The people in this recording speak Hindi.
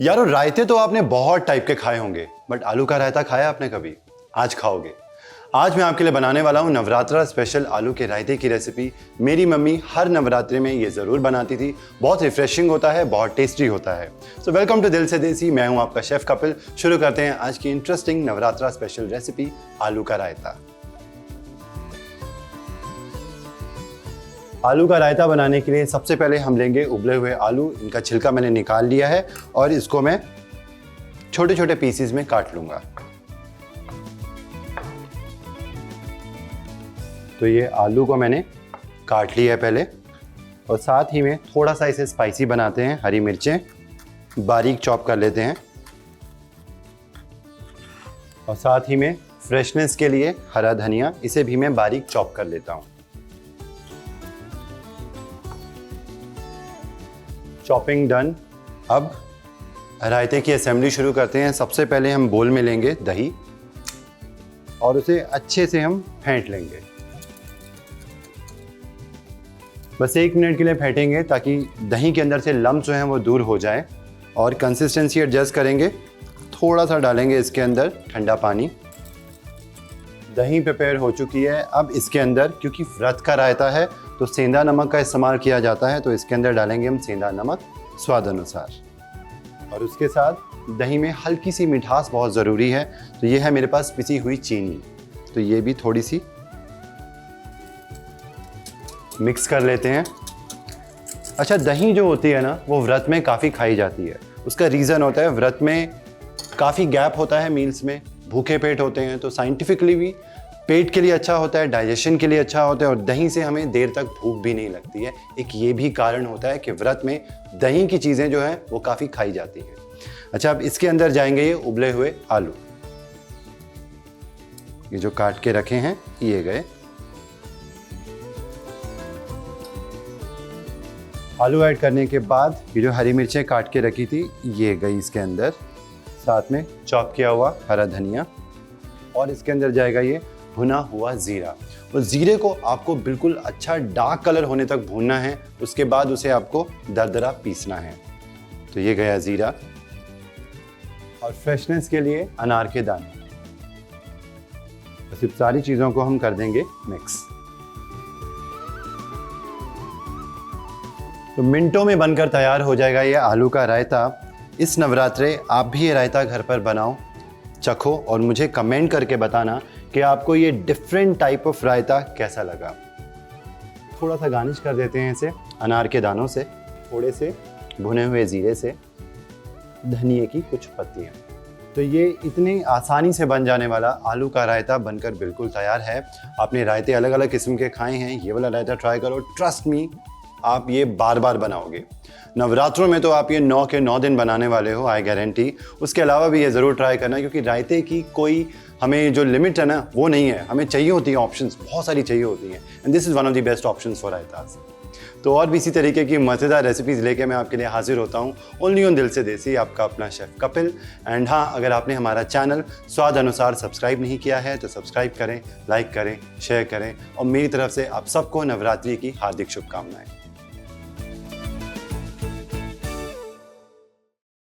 यारो रायते तो आपने बहुत टाइप के खाए होंगे, बट आलू का रायता खाया आपने कभी? आज खाओगे। आज मैं आपके लिए बनाने वाला हूँ नवरात्रा स्पेशल आलू के रायते की रेसिपी। मेरी मम्मी हर नवरात्रि में ये ज़रूर बनाती थी। बहुत रिफ्रेशिंग होता है, बहुत टेस्टी होता है। सो वेलकम टू दिल से देसी। मैं हूँ आपका शेफ कपिल। शुरू करते हैं आज की इंटरेस्टिंग नवरात्रा स्पेशल रेसिपी आलू का रायता। आलू का रायता बनाने के लिए सबसे पहले हम लेंगे उबले हुए आलू। इनका छिलका मैंने निकाल लिया है और इसको मैं छोटे छोटे पीसेस में काट लूंगा। तो ये आलू को मैंने काट लिया है पहले, और साथ ही में थोड़ा सा इसे स्पाइसी बनाते हैं। हरी मिर्चें बारीक चॉप कर लेते हैं, और साथ ही में फ्रेशनेस के लिए हरा धनिया, इसे भी मैं बारीक चॉप कर लेता हूँ। Chopping done. अब रायते की असेंबली शुरू करते हैं। सबसे पहले हम बोल में लेंगे दही और उसे अच्छे से हम फेंट लेंगे। बस 1 मिनट के लिए फेंटेंगे ताकि दही के अंदर से लम्प जो हैं वो दूर हो जाए। और कंसिस्टेंसी एडजस्ट करेंगे। थोड़ा सा डालेंगे इसके अंदर ठंडा पानी। दही प्रिपेयर हो चुकी है। अब इसके अंदर, क्योंकि व्रत का रायता है तो सेंधा नमक का इस्तेमाल किया जाता है, तो इसके अंदर डालेंगे हम सेंधा नमक स्वाद अनुसार। और उसके साथ दही में हल्की सी मिठास बहुत ज़रूरी है, तो ये है मेरे पास पिसी हुई चीनी। तो ये भी थोड़ी सी मिक्स कर लेते हैं। अच्छा, दही जो होती है ना वो व्रत में काफ़ी खाई जाती है। उसका रीज़न होता है व्रत में काफ़ी गैप होता है मील्स में, भूखे पेट होते हैं, तो साइंटिफिकली भी पेट के लिए अच्छा होता है, डाइजेशन के लिए अच्छा होता है, और दही से हमें देर तक भूख भी नहीं लगती है। एक ये भी कारण होता है कि व्रत में दही की चीज़ें जो हैं वो काफ़ी खाई जाती हैं। अच्छा, अब इसके अंदर जाएंगे ये उबले हुए आलू। ये जो काट के रखे हैं ये गए। आलू ऐड करने के बाद ये जो हरी मिर्चें काट के रखी थी ये गई इसके अंदर, साथ में चॉप किया हुआ हरा धनिया, और इसके अंदर जाएगा ये भुना हुआ ज़ीरा। और ज़ीरे को आपको बिल्कुल अच्छा डार्क कलर होने तक भूनना है। उसके बाद उसे आपको दरदरा पीसना है। तो ये गया ज़ीरा, और फ्रेशनेस के लिए अनार के दाने। बस इस सारी चीज़ों को हम कर देंगे मिक्स। तो मिनटों में बनकर तैयार हो जाएगा ये आलू का रायता। इस नवरात्रे आप भी ये रायता घर पर बनाओ, चखो, और मुझे कमेंट करके बताना कि आपको ये डिफरेंट टाइप ऑफ रायता कैसा लगा। थोड़ा सा गार्निश कर देते हैं इसे अनार के दानों से, थोड़े से भुने हुए ज़ीरे से, धनिए की कुछ पत्तियाँ। तो ये इतनी आसानी से बन जाने वाला आलू का रायता बनकर बिल्कुल तैयार है। आपने रायते अलग अलग किस्म के खाए हैं, ये वाला रायता ट्राई करो। ट्रस्ट मी, आप ये बार बार बनाओगे। नवरात्रों में तो आप ये 9 के 9 दिन बनाने वाले हो, आई गारंटी। उसके अलावा भी ये ज़रूर ट्राई करना, क्योंकि रायते की कोई हमें जो लिमिट है ना वो नहीं है। हमें चाहिए होती है ऑप्शंस, बहुत सारी चाहिए होती हैं, and this is one of the best options for raitas. तो और भी इसी तरीके की मज़ेदार रेसिपीज़ लेके मैं आपके लिए हाजिर होता हूँ ओनली ऑन दिल से देसी, आपका अपना शेफ कपिल। एंड हाँ, अगर आपने हमारा चैनल स्वाद अनुसार सब्सक्राइब नहीं किया है तो सब्सक्राइब करें, लाइक करें, शेयर करें, और मेरी तरफ से आप सबको नवरात्रि की हार्दिक शुभकामनाएं।